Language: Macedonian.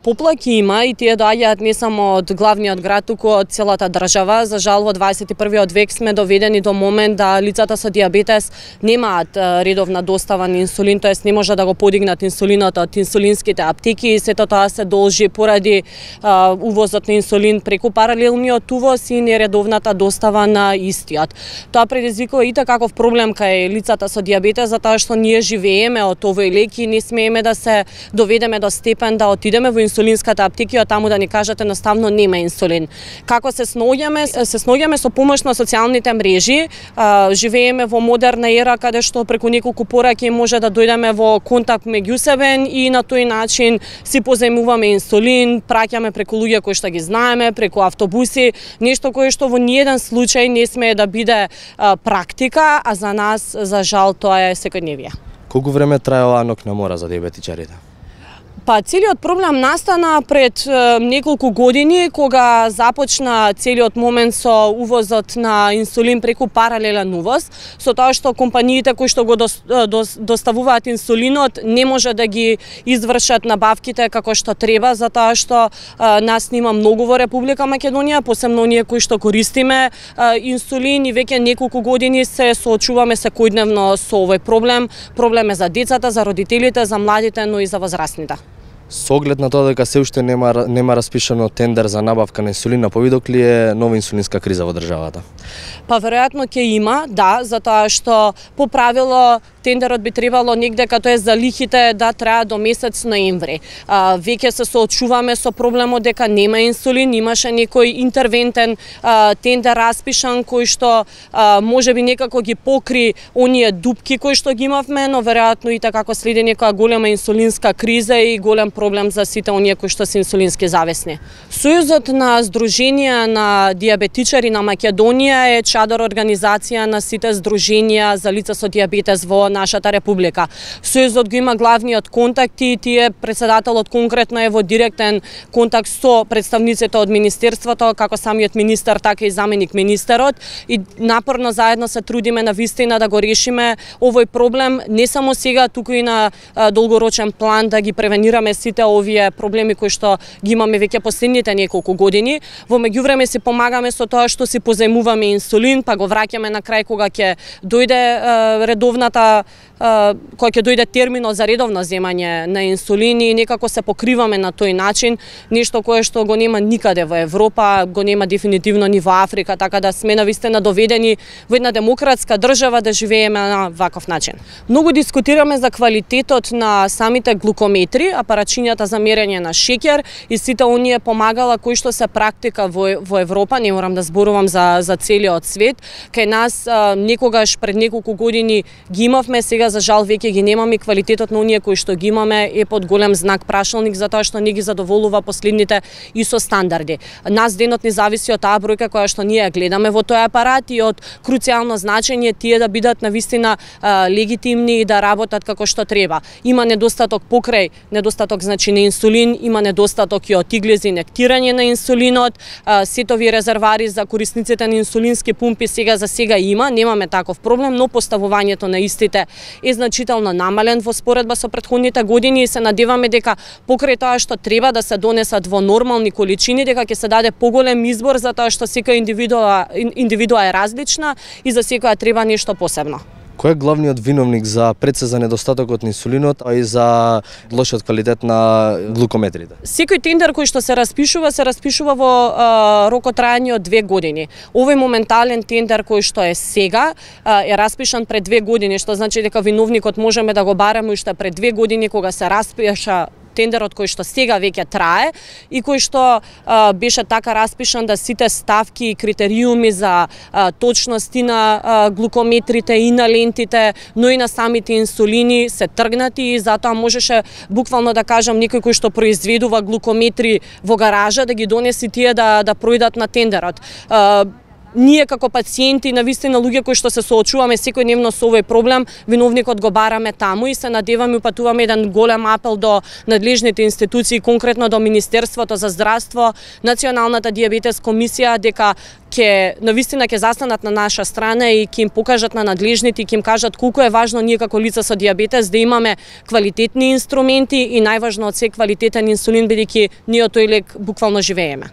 Поплаки има и тие доаѓаат не само од главниот град, туку од целата држава. За жал во 21-виот век сме доведени до момент да лицата со диабетес немаат редовна достава на инсулин, тоест не може да го подигнат инсулинот од инсулинските аптеки и сето тоа се должи поради увозот на инсулин преку паралелниот увоз и нередовната достава на истиот. Тоа предизвикува и таков проблем кај лицата со диабетес, затоа што ние живееме од овој лек и не смееме да се доведеме до степен да отидеме во инсулинската аптека и таму да ни кажат едноставно нема инсулин. Како се сноѓаме? Се сноѓаме со помош на социјалните мрежи. Живееме во модерна ера каде што преку неколку пораки може да дојдеме во контакт меѓусебен и на тој начин си позајмуваме инсулин, праќаме преку луѓе кои што ги знаеме, преку автобуси, нешто кое што во ниеден случај не смее да биде практика, а за нас за жал тоа е секојдневие. Колку време трае оваа ноќна мора за диабетичарите? Па целиот проблем настана пред неколку години кога започна целиот момент со увозот на инсулин преку паралелен увоз, со тоа што компаниите кои што го доставуваат инсулинот не може да ги извршат набавките како што треба, затоа што нас нема многу во Република Македонија, посебно оние кои што користиме инсулин и веќе неколку години се соочуваме секојдневно со овој проблем. Проблем е за децата, за родителите, за младите, но и за возрастните. Со оглед на тоа дека се уште нема распишано тендер за набавка на инсулин, повидок ли е нова инсулинска криза во државата? Па веројатно ќе има, да, затоа што по правило тендерот би требало негде като е за лихите да трае до месец ноември. Веќе се соочуваме со проблемот дека нема инсулин, имаше некој интервентен тендер распишан кој што можеби некако ги покри оние дупки кои што ги имавме, но веројатно и така како следи некоја голема инсулинска криза и голем проблем за сите оние кои што се инсулински зависни. Сојузот на Сдруженија на диабетичари на Македонија е чадор организација на сите здруженија за лица со диабетес во нашата република. Сојузот го има главниот контакти, тие председателот конкретно е во директен контакт со представниците од министерството, како самиот министер, така и заменик министерот, и напорно заедно се трудиме на вистина да го решиме овој проблем, не само сега, туку и на долгорочен план да ги превенираме сите овие проблеми кои што ги имаме веќе последните неколку години. Во меѓувреме си помагаме со тоа што си позајмуваме инсулин, па го враќаме на крај кога ќе дојде редовната кога ќе дојде терминот за редовно земање на инсулин и некако се покриваме на тој начин, нешто кое што го нема никаде во Европа, го нема дефинитивно ни во Африка, така да сме навистина доведени во една демократска држава да живееме на ваков начин. Многу дискутираме за квалитетот на самите глукометри, апаратчињата за мерење на шеќер и сите оние помагала кои што се практика во Европа, не морам да зборувам за целиот свет. Кај нас некогаш пред неколку години ги имавме, сега за жал веќе ги немаме, квалитетот на оние кои што ги имаме е под голем знак прашалник затоа што не ги задоволува последните ИСО стандарди. Нас денот не зависи од таа бројка која што ние гледаме во тој апарат и од круцијално значење тие да бидат навистина легитимни и да работат како што треба. Има недостаток покрај недостаток значи на инсулин, има недостаток и од иглези инектирање на инсулинот, сетови резервари за корисниците на инсулински пумпи за сега има, немаме таков проблем, но поставувањето на истите е значително намален во споредба со претходните години и се надеваме дека покрај тоа што треба да се донесат во нормални количини, дека ќе се даде поголем избор затоа што секоја индивидуа е различна и за секоја треба нешто посебно. Кој е главниот виновник за предсеза недостатокот на инсулинот, а и за лошиот квалитет на глукометрите? Секој тендер кој што се распишува во рокот трајање од 2 години. Овој моментален тендер кој што е сега е распишан пред 2 години, што значи дека виновникот можеме да го бараме уште пред 2 години кога се распиша тендерот кој што сега веќе трае и кој што беше така распишан да сите ставки и критериуми за точности на глукометрите и на лентите, но и на самите инсулини се тргнати и затоа можеше буквално да кажам некој кој што произведува глукометри во гаража да ги донеси тие да пројдат на тендерот. ние како пациенти, навистина луѓе кои што се соочуваме секојдневно со овој проблем, виновникот го бараме таму и се надеваме и упатуваме еден голем апел до надлежните институции, конкретно до Министерството за здравство, Националната дијабетес комисија, дека навистина ќе застанат на наша страна и ќе им покажат на надлежните и ќе им кажат колку е важно ние како лица со дијабетес да имаме квалитетни инструменти и најважно од се квалитетен инсулин, бидејќи ние од тој лек буквално живееме.